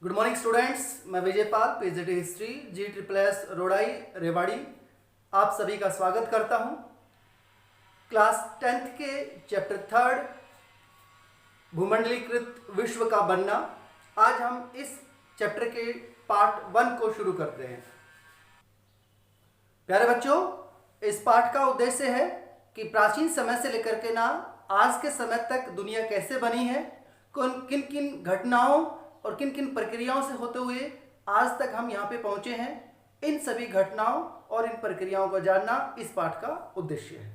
Good morning students, मैं Vijay Pal, PGT history GSSS रोड़ाई Rewari आप सभी का स्वागत करता हूं। क्लास 10th के चैप्टर 3 भूमंडलीकृत विश्व का बनना, आज हम इस चैप्टर के पार्ट 1 को शुरू करते हैं। प्यारे बच्चों, इस पाठ का उद्देश्य है कि प्राचीन समय से लेकर के ना आज के समय तक दुनिया कैसे बनी है, किन किन घटनाओं और किन किन प्रक्रियाओं से होते हुए आज तक हम यहाँ पे पहुँचे हैं, इन सभी घटनाओं और इन प्रक्रियाओं को जानना इस पाठ का उद्देश्य है।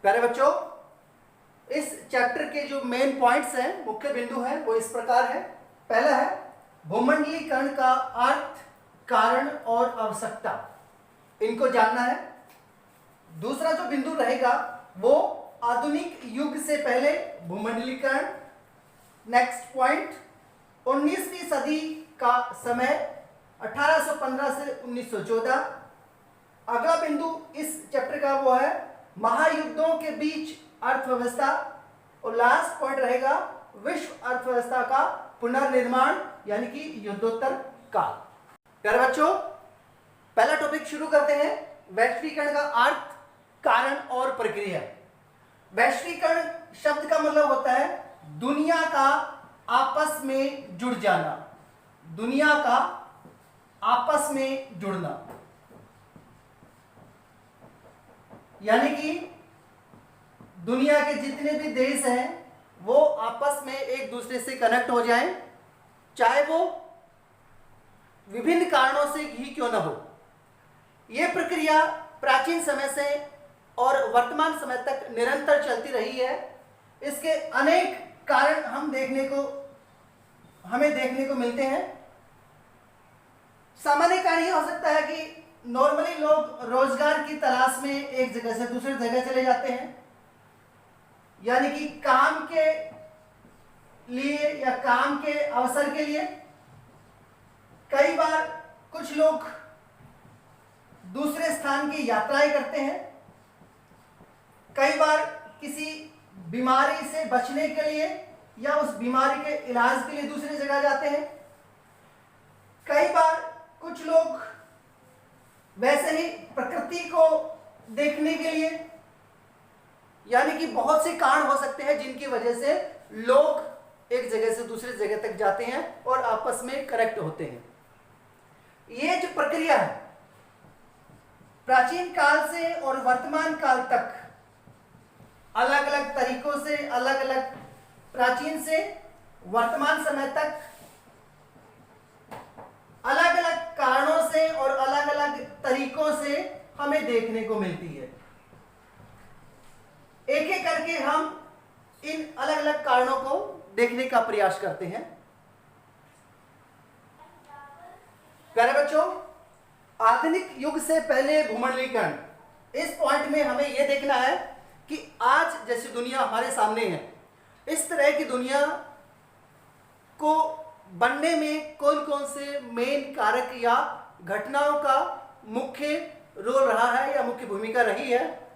प्यारे बच्चों, इस चैप्टर के जो मेन पॉइंट्स हैं, मुख्य बिंदु हैं, वो इस प्रकार है। पहला है भूमंडलीकरण का अर्थ, कारण और आवश्यकता, इनको जानना है। दूसरा जो बिंदु रहेगा वो आधुनिक युग से पहले भूमंडलीकरण। नेक्स्ट पॉइंट 19वीं सदी का समय 1815 से 1914। अगला बिंदु इस चैप्टर का वो है महायुद्धों के बीच अर्थव्यवस्था। और लास्ट पॉइंट रहेगा विश्व अर्थव्यवस्था का पुनर्निर्माण यानी कि युद्धोत्तर काल। प्यारे बच्चों, पहला टॉपिक शुरू करते हैं, वैश्वीकरण का अर्थ, कारण और प्रक्रिया। वैश्वीकरण शब्द का मतलब होता है दुनिया का आपस में जुड़ जाना, दुनिया का आपस में जुड़ना, यानी कि दुनिया के जितने भी देश हैं वो आपस में एक दूसरे से कनेक्ट हो जाएं, चाहे वो विभिन्न कारणों से ही क्यों न हो। यह प्रक्रिया प्राचीन समय से और वर्तमान समय तक निरंतर चलती रही है। इसके अनेक कारण हमें देखने को मिलते हैं। सामान्य कारण यह हो सकता है कि नॉर्मली लोग रोजगार की तलाश में एक जगह से दूसरी जगह चले जाते हैं, यानी कि काम के लिए या काम के अवसर के लिए। कई बार कुछ लोग दूसरे स्थान की यात्राएं करते हैं, कई बार किसी बीमारी से बचने के लिए या उस बीमारी के इलाज के लिए दूसरी जगह जाते हैं। कई बार कुछ लोग वैसे ही प्रकृति को देखने के लिए, यानी कि बहुत से कारण हो सकते हैं जिनकी वजह से लोग एक जगह से दूसरी जगह तक जाते हैं और आपस में कनेक्ट होते हैं। ये जो प्रक्रिया है प्राचीन काल से और वर्तमान काल तक अलग अलग तरीकों से, अलग अलग प्राचीन से वर्तमान समय तक अलग अलग कारणों से और अलग अलग तरीकों से हमें देखने को मिलती है। एक एक करके हम इन अलग अलग कारणों को देखने का प्रयास करते हैं। प्यारे बच्चों, आधुनिक युग से पहले भूमंडलीकरण, इस पॉइंट में हमें यह देखना है कि आज जैसी दुनिया हमारे सामने है, इस तरह की दुनिया को बनने में कौन कौन से मेन कारक या घटनाओं का मुख्य रोल रहा है या मुख्य भूमिका रही है।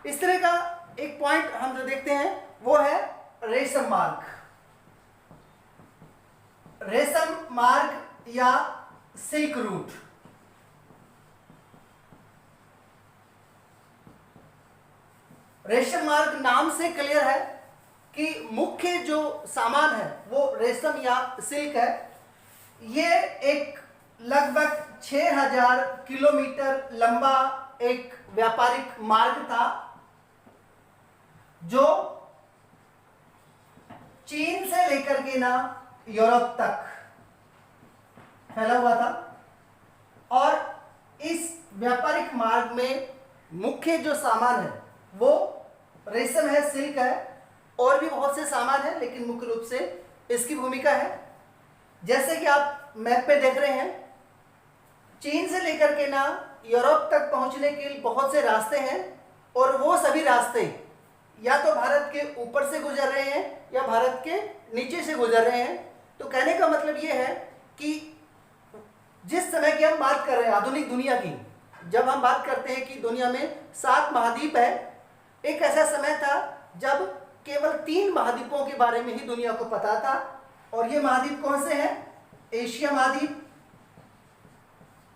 इस तरह का एक पॉइंट हम जो देखते हैं वो है रेशम मार्ग। रेशम मार्ग या सिल्क रूट। रेशम मार्ग नाम से क्लियर है कि मुख्य जो सामान है वो रेशम या सिल्क है। ये एक लगभग 6000 किलोमीटर लंबा एक व्यापारिक मार्ग था जो चीन से लेकर के ना यूरोप तक फैला हुआ था। और इस व्यापारिक मार्ग में मुख्य जो सामान है वो रेशम है, सिल्क है, और भी बहुत से सामान है, लेकिन मुख्य रूप से इसकी भूमिका है। जैसे कि आप मैप पे देख रहे हैं, चीन से लेकर के ना यूरोप तक पहुंचने के लिए बहुत से रास्ते हैं, और वो सभी रास्ते या तो भारत के ऊपर से गुजर रहे हैं या भारत के नीचे से गुजर रहे हैं। तो कहने का मतलब ये है कि जिस समय की हम बात कर रहे हैं आधुनिक दुनिया की, जब हम बात करते हैं कि दुनिया में 7 महाद्वीप है, एक ऐसा समय था जब केवल 3 महाद्वीपों के बारे में ही दुनिया को पता था। और ये महाद्वीप कौन से हैं? एशिया महाद्वीप,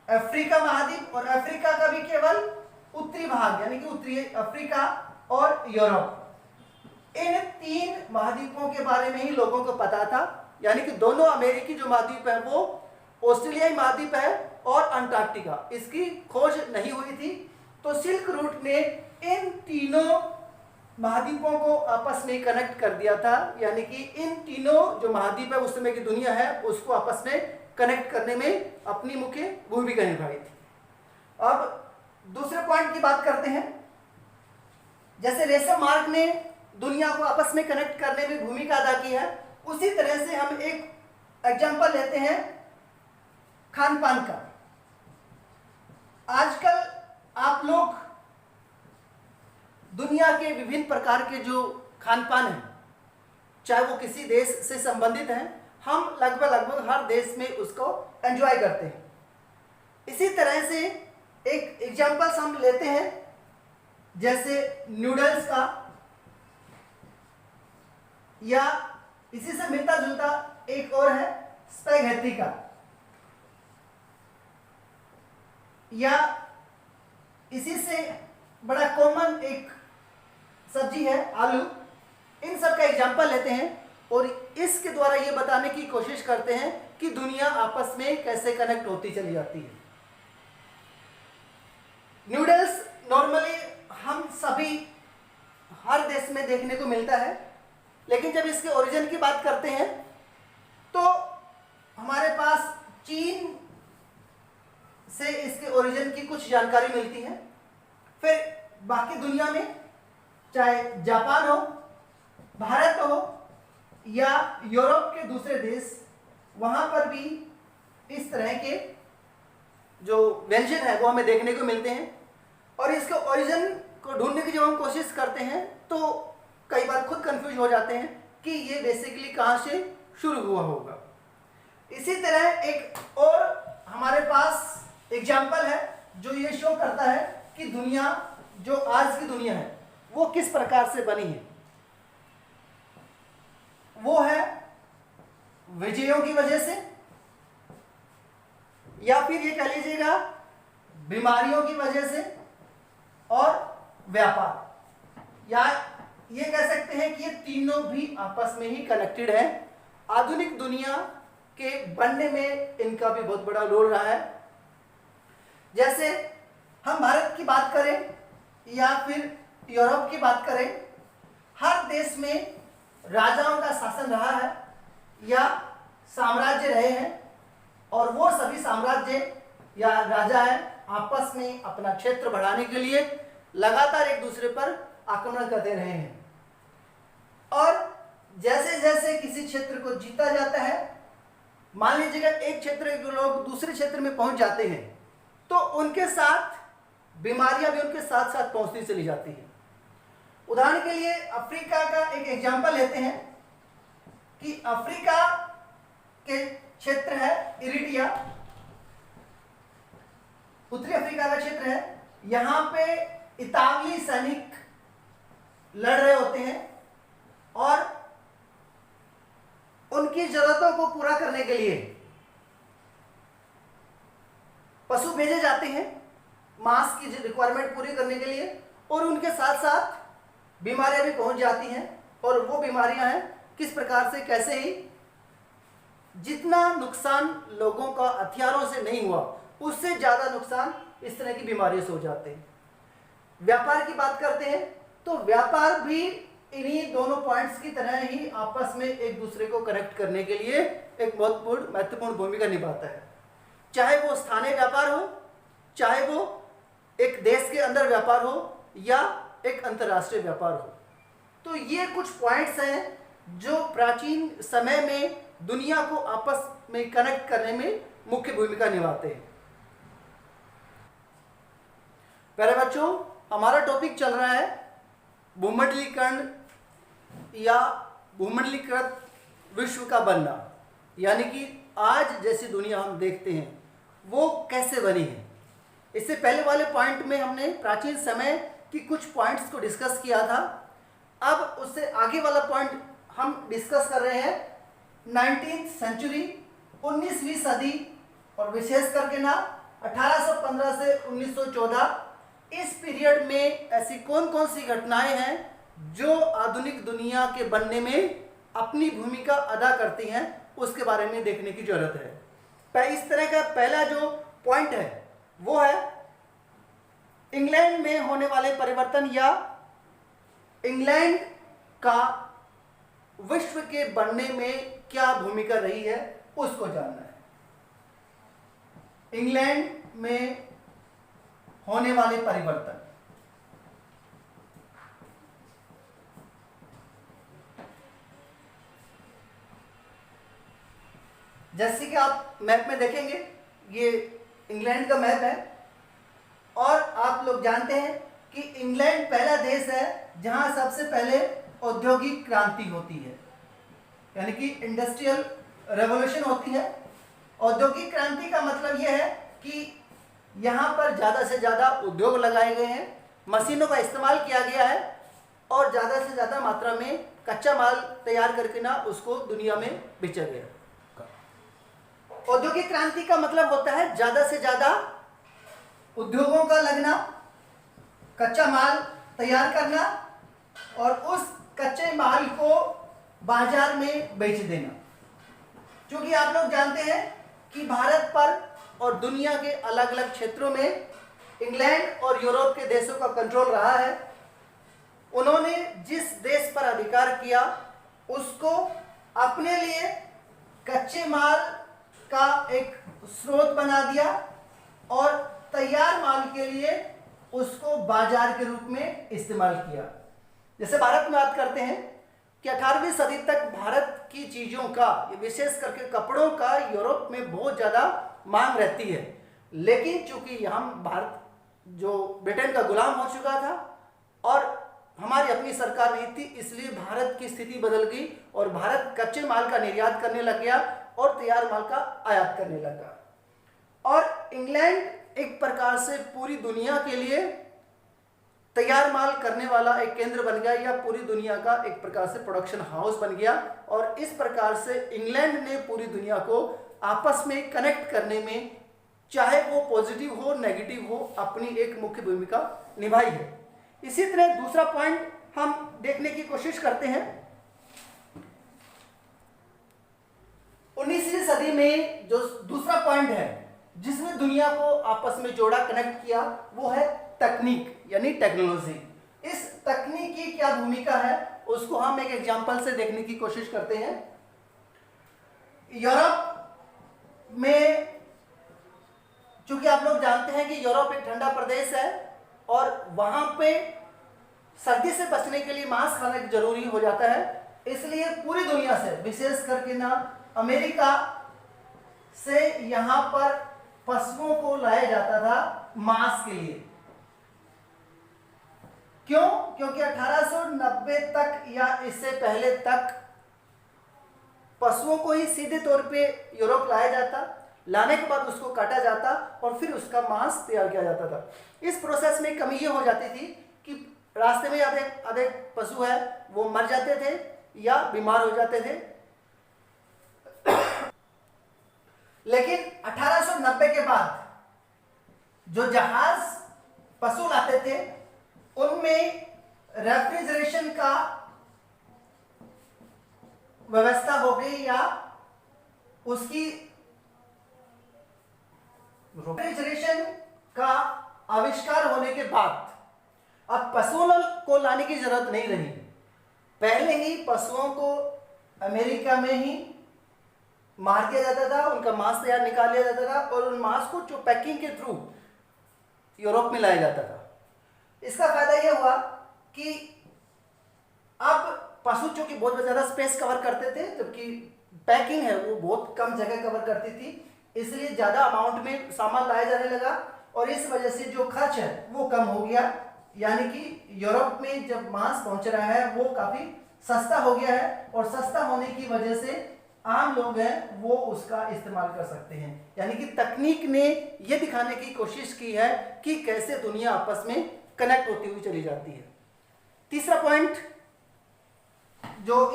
अफ्रीका महाद्वीप, और अफ्रीका का भी केवल उत्तरी भाग यानी कि उत्तरी अफ्रीका और यूरोप। इन 3 महाद्वीपों के बारे में ही लोगों को पता था, यानी कि दोनों अमेरिकी जो महाद्वीप है वो ऑस्ट्रेलियाई महाद्वीप है और अंटार्कटिका, इसकी खोज नहीं हुई थी। तो सिल्क रूट ने इन तीनों महाद्वीपों को आपस में कनेक्ट कर दिया था, यानी कि इन तीनों जो महाद्वीप है उस समय की दुनिया है उसको आपस में कनेक्ट करने में अपनी मुख्य भूमिका निभाई थी। अब दूसरे पॉइंट की बात करते हैं। जैसे रेशम मार्ग ने दुनिया को आपस में कनेक्ट करने में भूमिका अदा की है, उसी तरह से हम एक एग्जांपल लेते हैं खान पान का। आजकल आप लोग दुनिया के विभिन्न प्रकार के जो खान पान हैं, चाहे वो किसी देश से संबंधित हैं, हम लगभग हर देश में उसको एंजॉय करते हैं। इसी तरह से एक एग्जांपल्स हम लेते हैं जैसे नूडल्स का, या इसी से मिलता जुलता एक और है स्पैघेटी का, या इसी से बड़ा कॉमन एक सब्जी है आलू। इन सब का एग्जांपल लेते हैं और इसके द्वारा ये बताने की कोशिश करते हैं कि दुनिया आपस में कैसे कनेक्ट होती चली जाती है। नूडल्स नॉर्मली हम सभी हर देश में देखने को मिलता है, लेकिन जब इसके ओरिजिन की बात करते हैं तो हमारे पास चीन से इसके ओरिजिन की कुछ जानकारी मिलती है। फिर बाकी दुनिया में चाहे जापान हो, भारत हो या यूरोप के दूसरे देश, वहाँ पर भी इस तरह के जो व्यंजन है वो हमें देखने को मिलते हैं। और इसके ओरिजिन को ढूंढने की जब हम कोशिश करते हैं तो कई बार खुद कंफ्यूज हो जाते हैं कि ये बेसिकली कहाँ से शुरू हुआ होगा। इसी तरह एक और हमारे पास एग्जाम्पल है जो ये शो करता है कि दुनिया जो आज की दुनिया है वो किस प्रकार से बनी है। वो है विजयों की वजह से, या फिर ये कह लीजिएगा बीमारियों की वजह से, और व्यापार, या ये कह सकते हैं कि ये तीनों भी आपस में ही कनेक्टेड है। आधुनिक दुनिया के बनने में इनका भी बहुत बड़ा रोल रहा है। जैसे हम भारत की बात करें या फिर यूरोप की बात करें, हर देश में राजाओं का शासन रहा है या साम्राज्य रहे हैं, और वो सभी साम्राज्य या राजा है आपस में अपना क्षेत्र बढ़ाने के लिए लगातार एक दूसरे पर आक्रमण करते रहे हैं। और जैसे जैसे किसी क्षेत्र को जीता जाता है, मान लीजिएगा एक क्षेत्र के लोग दूसरे क्षेत्र में पहुंच जाते हैं तो उनके साथ बीमारियां भी उनके साथ साथ पहुंचती चली जाती हैं। उदाहरण के लिए अफ्रीका का एक एग्जाम्पल लेते हैं कि अफ्रीका के क्षेत्र है इरिट्रिया, उत्तरी अफ्रीका का क्षेत्र है। यहां पे इतालवी सैनिक लड़ रहे होते हैं और उनकी जरूरतों को पूरा करने के लिए पशु भेजे जाते हैं मांस की रिक्वायरमेंट पूरी करने के लिए, और उनके साथ साथ बीमारियां भी पहुंच जाती हैं। और वो बीमारियां हैं किस प्रकार से, कैसे ही जितना नुकसान लोगों का हथियारों से नहीं हुआ उससे ज़्यादा नुकसान इस तरह की बीमारियों से हो जाते हैं। व्यापार की बात करते हैं तो व्यापार भी इन्हीं दोनों पॉइंट्स की तरह ही आपस में एक दूसरे को कनेक्ट करने के लिए एक बहुत महत्वपूर्ण भूमिका निभाता है। चाहे वो स्थानीय व्यापार हो, चाहे वो एक देश के अंदर व्यापार हो या एक अंतर्राष्ट्रीय व्यापार हो। तो ये कुछ पॉइंट्स हैं जो प्राचीन समय में दुनिया को आपस में कनेक्ट करने में मुख्य भूमिका निभाते हैं। प्यारे बच्चों, हमारा टॉपिक चल रहा है भूमंडलीकरण या भूमंडलीकृत विश्व का बनना, यानी कि आज जैसी दुनिया हम देखते हैं वो कैसे बनी है। इससे पहले वाले पॉइंट में हमने प्राचीन समय की कुछ पॉइंट्स को डिस्कस किया था। अब उससे आगे वाला पॉइंट हम डिस्कस कर रहे हैं 19th सेंचुरी, 19वीं सदी, और विशेष करके ना 1815 से 1914, इस पीरियड में ऐसी कौन कौन सी घटनाएं हैं जो आधुनिक दुनिया के बनने में अपनी भूमिका अदा करती हैं, उसके बारे में देखने की जरूरत है। इस तरह का पहला जो पॉइंट है वो है इंग्लैंड में होने वाले परिवर्तन या इंग्लैंड का विश्व के बनने में क्या भूमिका रही है उसको जानना है। इंग्लैंड में होने वाले परिवर्तन, जैसे कि आप मैप में देखेंगे, ये इंग्लैंड का मैप है और आप लोग जानते हैं कि इंग्लैंड पहला देश है जहां सबसे पहले औद्योगिक क्रांति होती है, यानी कि इंडस्ट्रियल रेवोल्यूशन होती है। औद्योगिक क्रांति का मतलब यह है कि यहाँ पर ज़्यादा से ज़्यादा उद्योग लगाए गए हैं, मशीनों का इस्तेमाल किया गया है और ज़्यादा से ज़्यादा मात्रा में कच्चा माल तैयार करके ना उसको दुनिया में बेचा गया। औद्योगिक क्रांति का मतलब होता है ज़्यादा से ज़्यादा उद्योगों का लगना, कच्चा माल तैयार करना और उस कच्चे माल को बाजार में बेच देना। क्योंकि आप लोग जानते हैं कि भारत पर और दुनिया के अलग अलग क्षेत्रों में इंग्लैंड और यूरोप के देशों का कंट्रोल रहा है। उन्होंने जिस देश पर अधिकार किया उसको अपने लिए कच्चे माल का एक स्रोत बना दिया और तैयार माल के लिए उसको बाजार के रूप में इस्तेमाल किया। जैसे भारत में बात करते हैं कि 18वीं सदी तक भारत की चीज़ों का, विशेष करके कपड़ों का, यूरोप में बहुत ज़्यादा मांग रहती है। लेकिन चूंकि हम भारत जो ब्रिटेन का गुलाम हो चुका था और हमारी अपनी सरकार नहीं थी, इसलिए भारत की स्थिति बदल गई और भारत कच्चे माल का निर्यात करने लग गया और तैयार माल का आयात करने लगा। और इंग्लैंड एक प्रकार से पूरी दुनिया के लिए तैयार माल करने वाला एक केंद्र बन गया या पूरी दुनिया का एक प्रकार से प्रोडक्शन हाउस बन गया। और इस प्रकार से इंग्लैंड ने पूरी दुनिया को आपस में कनेक्ट करने में, चाहे वो पॉजिटिव हो नेगेटिव हो, अपनी एक मुख्य भूमिका निभाई है। इसी तरह दूसरा पॉइंट हम देखने की कोशिश करते हैं। 19वीं सदी में जो दूसरा पॉइंट है जिसने दुनिया को आपस में जोड़ा, कनेक्ट किया, वो है तकनीक यानी टेक्नोलॉजी। इस तकनीक की क्या भूमिका है उसको हम एक एग्जांपल से देखने की कोशिश करते हैं। यूरोप में, चूंकि आप लोग जानते हैं कि यूरोप एक ठंडा प्रदेश है और वहां पे सर्दी से बचने के लिए मांस खाना जरूरी हो जाता है, इसलिए पूरी दुनिया से, विशेष करके ना अमेरिका से यहां पर पशुओं को लाया जाता था मांस के लिए। क्यों? क्योंकि 1890 तक या इससे पहले तक पशुओं को ही सीधे तौर पे यूरोप लाया जाता, लाने के बाद उसको काटा जाता और फिर उसका मांस तैयार किया जाता था। इस प्रोसेस में कमी ये हो जाती थी कि रास्ते में आधे पशु है वो मर जाते थे या बीमार हो जाते थे। लेकिन 1890 के बाद जो जहाज पशु लाते थे उनमें रेफ्रिजरेशन का व्यवस्था हो गई या उसकी रेफ्रिजरेशन का आविष्कार होने के बाद अब पशुओं को लाने की जरूरत नहीं रही। पहले ही पशुओं को अमेरिका में ही मार दिया जाता था, उनका मांस तैयार निकाल लिया जाता था और उन मांस को जो पैकिंग के थ्रू यूरोप में लाया जाता था। इसका फायदा यह हुआ कि अब पशु चूंकि बहुत ज़्यादा स्पेस कवर करते थे, जबकि पैकिंग है वो बहुत कम जगह कवर करती थी, इसलिए ज़्यादा अमाउंट में सामान लाया जाने लगा और इस वजह से जो खर्च है वो कम हो गया। यानी कि यूरोप में जब मांस पहुंच रहा है वो काफ़ी सस्ता हो गया है और सस्ता होने की वजह से आम लोग हैं वो उसका इस्तेमाल कर सकते हैं। यानी कि तकनीक ने ये दिखाने की कोशिश की है कि कैसे दुनिया आपस में कनेक्ट होती हुई चली जाती है। तीसरा पॉइंट जो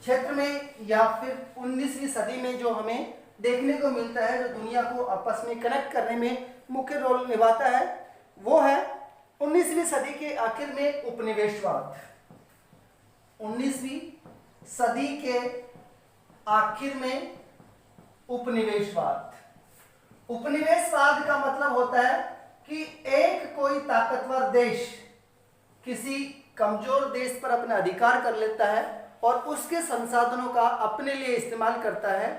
क्षेत्र में या फिर 19वीं सदी में जो हमें देखने को मिलता है, जो दुनिया को आपस में कनेक्ट करने में मुख्य रोल निभाता है, वो है 19वीं सदी के आखिर में उपनिवेशवाद। 19वीं सदी के आखिर में उपनिवेशवाद। उपनिवेशवाद का मतलब होता है कि एक कोई ताकतवर देश किसी कमजोर देश पर अपना अधिकार कर लेता है और उसके संसाधनों का अपने लिए इस्तेमाल करता है,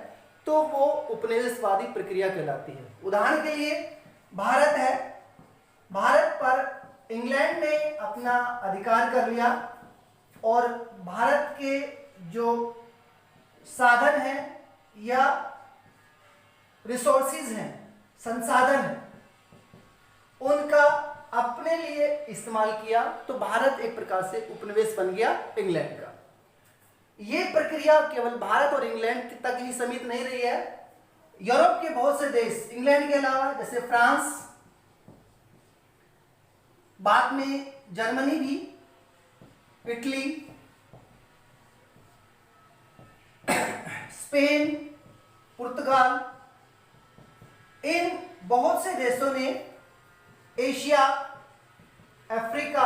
तो वो उपनिवेशवादी प्रक्रिया कहलाती है। उदाहरण के लिए भारत है, भारत पर इंग्लैंड ने अपना अधिकार कर लिया और भारत के जो साधन हैं या रिसोर्सेज हैं, संसाधन हैं, उनका अपने लिए इस्तेमाल किया, तो भारत एक प्रकार से उपनिवेश बन गया इंग्लैंड का। ये प्रक्रिया केवल भारत और इंग्लैंड तक ही सीमित नहीं रही है। यूरोप के बहुत से देश इंग्लैंड के अलावा, जैसे फ्रांस, बाद में जर्मनी भी, इटली, स्पेन, पुर्तगाल, इन बहुत से देशों ने एशिया, अफ्रीका,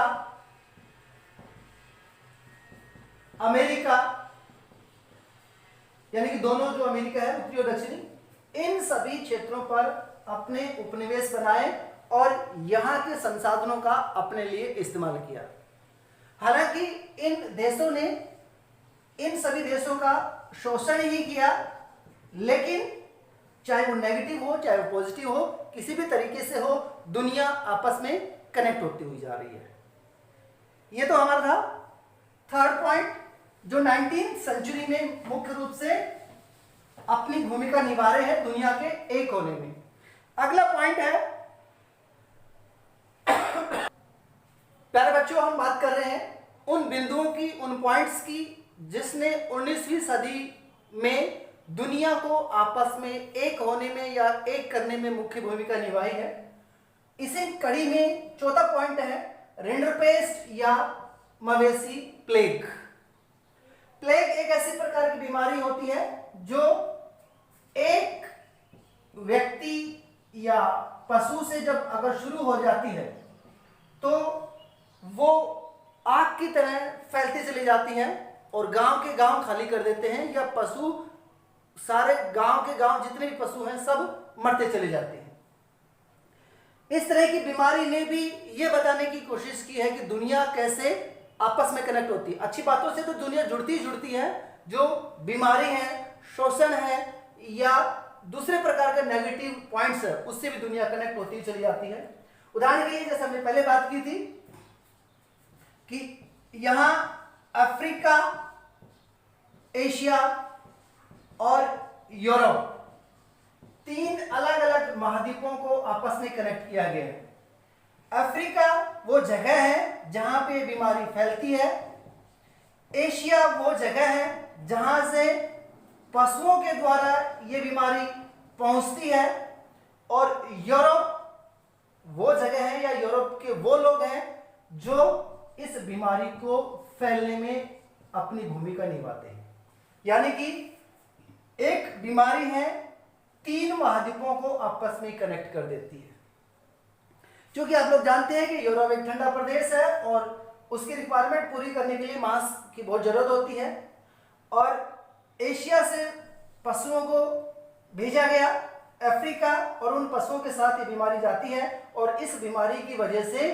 अमेरिका, यानी कि दोनों जो अमेरिका है, उत्तरी और दक्षिणी, इन सभी क्षेत्रों पर अपने उपनिवेश बनाए और यहां के संसाधनों का अपने लिए इस्तेमाल किया। हालांकि इन देशों ने इन सभी देशों का शोषण ही किया, लेकिन चाहे वो नेगेटिव हो चाहे वो पॉजिटिव हो, किसी भी तरीके से हो, दुनिया आपस में कनेक्ट होती हुई जा रही है। ये तो हमारा था थर्ड पॉइंट, जो 19वीं सेंचुरी में मुख्य रूप से अपनी भूमिका निभा रहे हैं दुनिया के एक होने में। अगला पॉइंट है, प्यारे बच्चों, हम बात कर रहे हैं उन बिंदुओं की, उन पॉइंट्स की जिसने 19वीं सदी में दुनिया को आपस में एक होने में या एक करने में मुख्य भूमिका निभाई है। इसी कड़ी में चौथा पॉइंट है रिंडरपेस्ट या मवेशी प्लेग। प्लेग एक ऐसी प्रकार की बीमारी होती है जो एक व्यक्ति या पशु से जब अगर शुरू हो जाती है तो वो आग की तरह फैलती चली जाती है और गांव के गांव खाली कर देते हैं, या पशु सारे गांव के गांव जितने भी पशु हैं सब मरते चले जाते हैं। इस तरह की बीमारी ने भी ये बताने की कोशिश की है कि दुनिया कैसे आपस में कनेक्ट होती है। अच्छी बातों से तो दुनिया जुड़ती जुड़ती है, जो बीमारी है, शोषण है या दूसरे प्रकार के नेगेटिव पॉइंट्स है, उससे भी दुनिया कनेक्ट होती चली जाती है। उदाहरण के लिए जैसे हमने पहले बात की थी कि यहां अफ्रीका, एशिया और यूरोप, तीन अलग अलग महाद्वीपों को आपस में कनेक्ट किया गया है। अफ्रीका वो जगह है जहां पे बीमारी फैलती है, एशिया वो जगह है जहां से पशुओं के द्वारा ये बीमारी पहुंचती है, और यूरोप वो जगह है या यूरोप के वो लोग हैं जो इस बीमारी को फैलने में अपनी भूमिका निभाते हैं। यानी कि एक बीमारी है, तीन महाद्वीपों को आपस में कनेक्ट कर देती है। क्योंकि आप लोग जानते हैं कि यूरोप एक ठंडा प्रदेश है और उसकी रिक्वायरमेंट पूरी करने के लिए मांस की बहुत जरूरत होती है, और एशिया से पशुओं को भेजा गया अफ्रीका, और उन पशुओं के साथ ये बीमारी जाती है। और इस बीमारी की वजह से,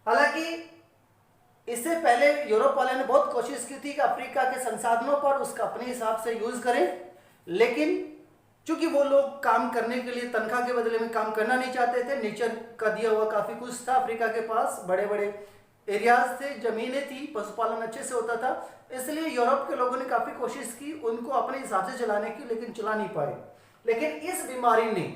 हालांकि इससे पहले यूरोप वाले ने बहुत कोशिश की थी कि अफ्रीका के संसाधनों पर उसका अपने हिसाब से यूज करें, लेकिन चूंकि वो लोग काम करने के लिए तनख्वाह के बदले में काम करना नहीं चाहते थे, नेचर का दिया हुआ काफी कुछ था अफ्रीका के पास, बड़े बड़े एरियाज थे, जमीनें थी, पशुपालन अच्छे से होता था, इसलिए यूरोप के लोगों ने काफी कोशिश की उनको अपने हिसाब से चलाने की, लेकिन चला नहीं पाए। लेकिन इस बीमारी ने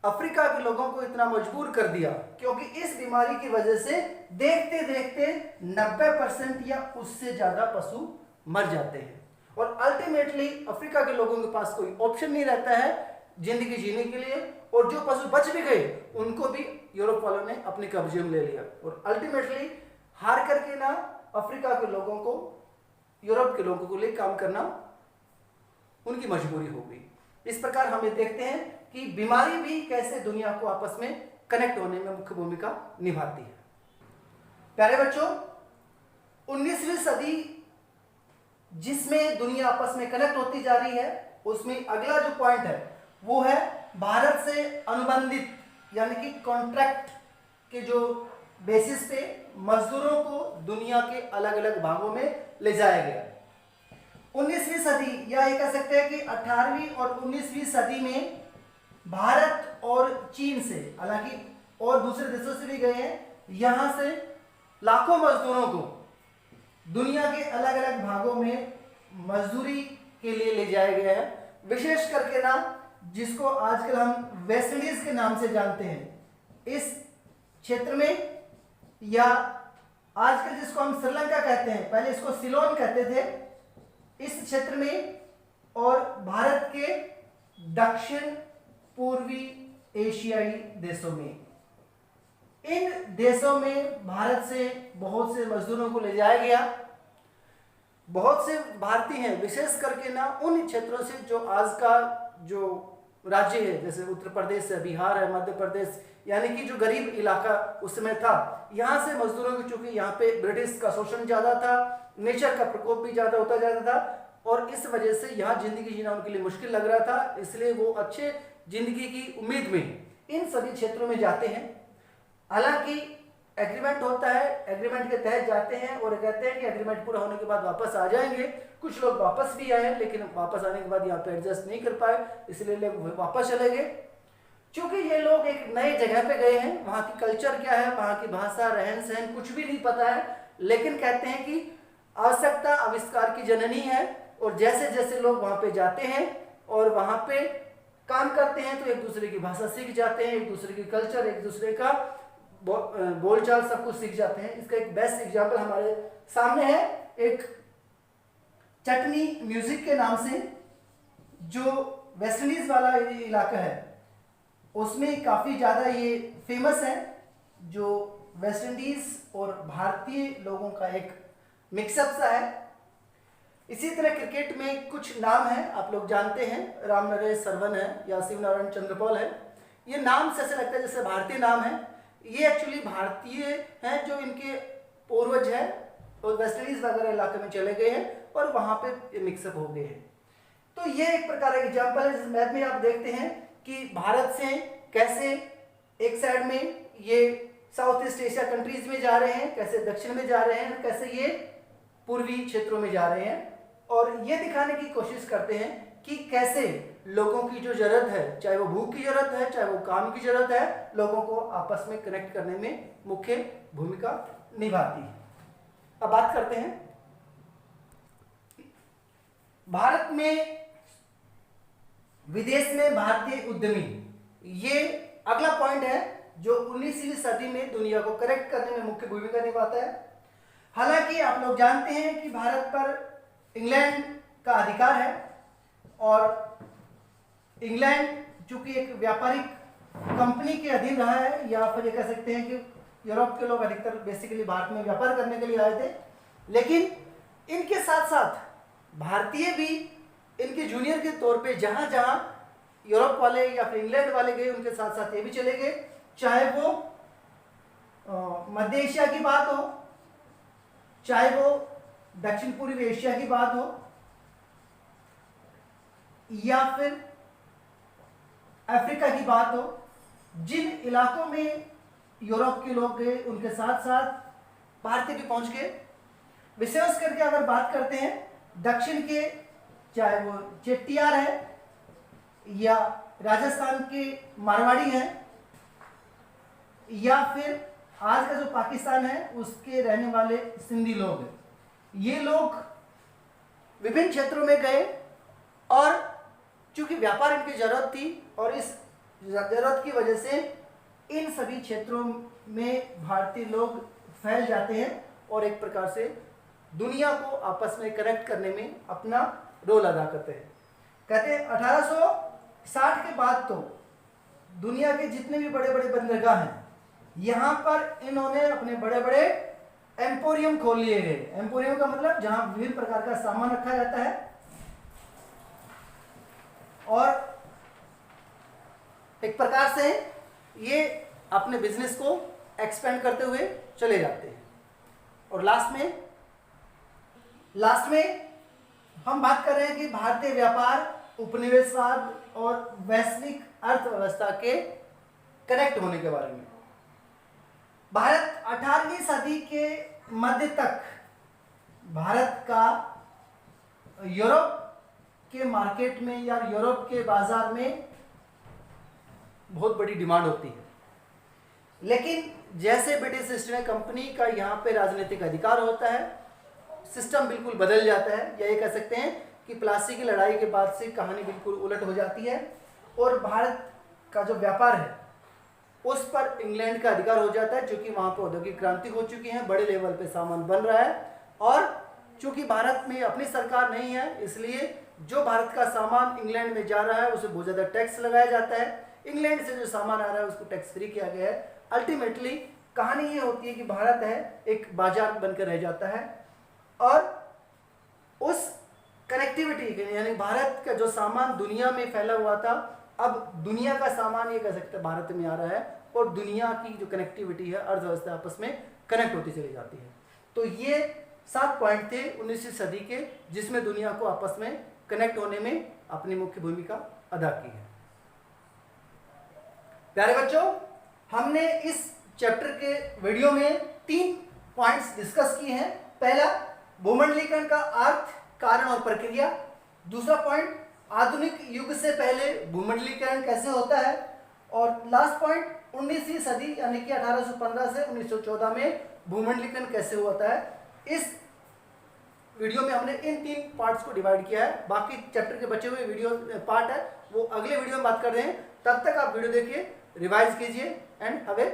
अफ्रीका के लोगों को इतना मजबूर कर दिया, क्योंकि इस बीमारी की वजह से देखते देखते 90% या उससे ज्यादा पशु मर जाते हैं, और अल्टीमेटली अफ्रीका के लोगों के पास कोई ऑप्शन नहीं रहता है जिंदगी जीने के लिए, और जो पशु बच भी गए उनको भी यूरोप वालों ने अपने कब्जे में ले लिया, और अल्टीमेटली हार करके ना अफ्रीका के लोगों को यूरोप के लोगों को लिए काम करना उनकी मजबूरी हो गई। इस प्रकार हम ये देखते हैं कि बीमारी भी कैसे दुनिया को आपस में कनेक्ट होने में मुख्य भूमिका निभाती है। प्यारे बच्चों, 19वीं सदी जिसमें दुनिया आपस में कनेक्ट होती जा रही है, उसमें अगला जो पॉइंट है वो है भारत से अनुबंधित यानी कि कॉन्ट्रैक्ट के जो बेसिस पे मजदूरों को दुनिया के अलग अलग भागों में ले जाया गया। 19वीं सदी या ये कह सकते हैं कि 18वीं और 19वीं सदी में भारत और चीन से, हालांकि और दूसरे देशों से भी गए हैं, यहां से लाखों मजदूरों को दुनिया के अलग अलग भागों में मजदूरी के लिए ले जाया गया है। विशेष करके ना जिसको आजकल हम वेस्ट इंडीज के नाम से जानते हैं, इस क्षेत्र में, या आजकल जिसको हम श्रीलंका कहते हैं, पहले इसको सिलोन कहते थे, इस क्षेत्र में और भारत के दक्षिण पूर्वी एशियाई देशों में, इन देशों में भारत से बहुत से मजदूरों को ले जाया गया। बहुत से भारतीय हैं, विशेष करके ना उन क्षेत्रों से जो आज का जो राज्य है, जैसे उत्तर प्रदेश है, बिहार है, मध्य प्रदेश, यानी कि जो गरीब इलाका उस समय था, यहाँ से मजदूरों की, चूंकि यहाँ पे ब्रिटिश का शोषण ज़्यादा था, नेचर का प्रकोप भी ज़्यादा होता जाता था, और इस वजह से यहाँ जिंदगी जीना उनके लिए मुश्किल लग रहा था, इसलिए वो अच्छे जिंदगी की उम्मीद में इन सभी क्षेत्रों में जाते हैं। हालांकि एग्रीमेंट होता है, एग्रीमेंट के तहत जाते हैं और कहते हैं कि एग्रीमेंट पूरा होने के बाद वापस आ जाएंगे। कुछ लोग वापस भी आए, लेकिन वापस आने के बाद यहाँ पे एडजस्ट नहीं कर पाए, इसलिए लोग वापस चले गए। क्योंकि ये लोग एक नई जगह पे गए हैं, वहाँ की कल्चर क्या है, वहाँ की भाषा, रहन सहन कुछ भी नहीं पता है, लेकिन कहते हैं कि आवश्यकता आविष्कार की जननी है, और जैसे जैसे लोग वहाँ पे जाते हैं और वहाँ पे काम करते हैं तो एक दूसरे की भाषा सीख जाते हैं, एक दूसरे की कल्चर, एक दूसरे का बोलचाल सब कुछ सीख जाते हैं। इसका एक बेस्ट एग्जाम्पल हमारे सामने है, एक चटनी म्यूजिक के नाम से जो वेस्ट इंडीज वाला इलाका है, उसमें काफ़ी ज़्यादा ये फेमस है, जो वेस्ट इंडीज और भारतीय लोगों का एक मिक्सअप सा है। इसी तरह क्रिकेट में कुछ नाम हैं, आप लोग जानते हैं, रामनरेश सरवन है या शिव नारायण चंद्रपॉल है। ये नाम से ऐसे लगता है जैसे भारतीय नाम है, ये एक्चुअली भारतीय हैं जो इनके पूर्वज हैं और वेस्ट इंडीज वगैरह इलाके में चले गए हैं और वहाँ पे मिक्सअप हो गए हैं। तो ये एक प्रकार का एग्जाम्पल है। जिस मैप में आप देखते हैं कि भारत से कैसे एक साइड में ये साउथ ईस्ट एशिया कंट्रीज में जा रहे हैं, कैसे दक्षिण में जा रहे हैं, कैसे ये पूर्वी क्षेत्रों में जा रहे हैं, और ये दिखाने की कोशिश करते हैं कि कैसे लोगों की जो जरूरत है, चाहे वो भूख की जरूरत है, चाहे वो काम की जरूरत है, लोगों को आपस में कनेक्ट करने में मुख्य भूमिका निभाती है। अब बात करते हैं भारत में विदेश में भारतीय उद्यमी। ये अगला पॉइंट है जो 19वीं सदी में दुनिया को कनेक्ट करने में मुख्य भूमिका निभाता है। हालांकि आप लोग जानते हैं कि भारत पर इंग्लैंड का अधिकार है, और इंग्लैंड चूंकि एक व्यापारिक कंपनी के अधीन रहा है, या फिर ये कह सकते हैं कि यूरोप के लोग अधिकतर बेसिकली भारत में व्यापार करने के लिए आए थे, लेकिन इनके साथ साथ भारतीय भी इनके जूनियर के तौर पे जहाँ जहाँ यूरोप वाले या फिर इंग्लैंड वाले गए, उनके साथ साथ ये भी चले गए, चाहे वो मध्य एशिया की बात हो, चाहे वो दक्षिण पूर्वी एशिया की बात हो, या फिर अफ्रीका की बात हो। जिन इलाकों में यूरोप के लोग गए, उनके साथ साथ भारतीय भी पहुंच गए। विशेष करके अगर बात करते हैं दक्षिण के, चाहे वो चेट्टियार है या राजस्थान के मारवाड़ी हैं, या फिर आज का जो पाकिस्तान है उसके रहने वाले सिंधी लोग हैं, ये लोग विभिन्न क्षेत्रों में गए, और चूंकि व्यापार इनकी जरूरत थी, और इस जरूरत की वजह से इन सभी क्षेत्रों में भारतीय लोग फैल जाते हैं और एक प्रकार से दुनिया को आपस में कनेक्ट करने में अपना रोल अदा करते हैं। कहते हैं 1860 के बाद तो दुनिया के जितने भी बड़े बड़े बंदरगाह हैं, यहाँ पर इन्होंने अपने बड़े बड़े एम्पोरियम खोल लिए गए। एम्पोरियम का मतलब जहां विभिन्न प्रकार का सामान रखा जाता है और एक प्रकार से ये अपने बिजनेस को एक्सपेंड करते हुए चले जाते हैं। और लास्ट में हम बात कर रहे हैं कि भारतीय व्यापार, उपनिवेशवाद और वैश्विक अर्थव्यवस्था के कनेक्ट होने के बारे में। भारत 18वीं सदी के मध्य तक भारत का यूरोप के मार्केट में या यूरोप के बाजार में बहुत बड़ी डिमांड होती है। लेकिन जैसे ब्रिटिश ईस्ट इंडिया कंपनी का यहाँ पे राजनीतिक अधिकार होता है, सिस्टम बिल्कुल बदल जाता है, या ये कह सकते हैं कि प्लासी की लड़ाई के बाद से कहानी बिल्कुल उलट हो जाती है और भारत का जो व्यापार है उस पर इंग्लैंड का अधिकार हो जाता है, क्योंकि वहाँ पर औद्योगिक क्रांति हो चुकी है, बड़े लेवल पे सामान बन रहा है। और चूंकि भारत में अपनी सरकार नहीं है, इसलिए जो भारत का सामान इंग्लैंड में जा रहा है उसे बहुत ज़्यादा टैक्स लगाया जाता है। इंग्लैंड से जो सामान आ रहा है उसको टैक्स फ्री किया गया है। अल्टीमेटली कहानी ये होती है कि भारत है एक बाजार बनकर रह जाता है और उस कनेक्टिविटी यानी भारत का जो सामान दुनिया में फैला हुआ था, अब दुनिया का सामान ये कह सकते हैं भारत में आ रहा है और दुनिया की जो कनेक्टिविटी है, अर्थव्यवस्था आपस में कनेक्ट होती चली जाती है। तो ये 7 पॉइंट थे 19वीं सदी के, जिसमें दुनिया को आपस में कनेक्ट होने में अपनी मुख्य भूमिका अदा की है। प्यारे बच्चों, हमने इस चैप्टर के वीडियो में 3 पॉइंट्स डिस्कस किए हैं। पहला, भूमंडलीकरण का अर्थ, कारण और प्रक्रिया। दूसरा पॉइंट, आधुनिक युग से पहले भूमंडलीकरण कैसे होता है। और लास्ट पॉइंट, 19वीं सदी यानी कि 1815 से 1914 में भूमंडलीकरण कैसे होता है। इस वीडियो में हमने इन 3 पार्ट्स को डिवाइड किया है। बाकी चैप्टर के बचे हुए वीडियो पार्ट है वो अगले वीडियो में बात कर रहे हैं। तब तक आप वीडियो देखिए, रिवाइज कीजिए एंड हैव ए